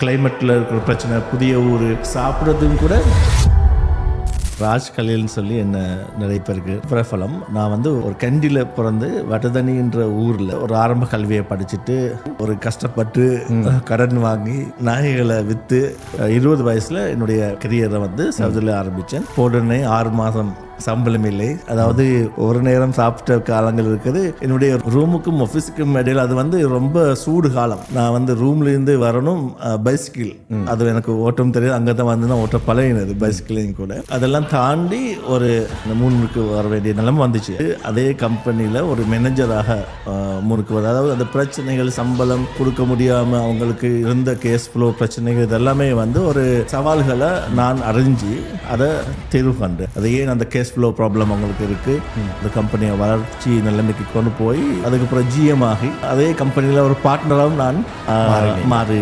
கிளைமேட்டில் இருக்கிற பிரச்சனை, புதிய ஊர், சாப்பிட்றதும் கூட. ராஜ் கலீல்னு சொல்லி என்ன நிறைய பேருக்கு பிரபலம். நான் ஒரு கண்டியில் பிறந்து வட்டதனின்ற ஊரில் ஒரு ஆரம்ப கல்வியை படிச்சுட்டு ஒரு கஷ்டப்பட்டு கடன் வாங்கி நாய்களை விற்று 20 வயசில் என்னுடைய கரியரை சவுதியில் ஆரம்பித்தேன். உடனே 6 மாதம் சம்பளம் இல்லை. அதாவது ஒரு நேரம் சாப்பிட்ட காலங்கள் இருக்குது. என்னுடைய ரூமுக்கும் ஆஃபீஸுக்கும் இடையில் அது ரொம்ப சூடு காலம். நான் ரூம்லேருந்து வரணும், பைசிக்கிள் அது எனக்கு ஓட்டம் தெரியாது. அங்கே தான் நான் ஓட்ட பழகினது பைசிக்கிளையும் கூட. அதெல்லாம் தாண்டி ஒரு 3க்கு வர வேண்டிய நிலைமை வந்துச்சு. அதே கம்பெனியில் ஒரு மேனேஜராக 3க்கு வர, அதாவது அந்த பிரச்சனைகள், சம்பளம் கொடுக்க முடியாமல் அவங்களுக்கு இருந்த கேஸ் ஃப்ளோ பிரச்சனைகள், இதெல்லாமே ஒரு சவால்களை நான் அறிஞ்சு அதை தேர்வு பண்ணுறேன். அது ஏன் அந்த கேஸ் ஃப்ளோ ப்ராப்ளம் அவங்களுக்கு இருக்குது, அந்த கம்பெனியை வளர்ச்சி நிலைமைக்கு கொண்டு போய் அதுக்கப்புறம் GM ஆகி அதே கம்பெனியில் ஒரு பார்ட்னராகவும் நான் மாறி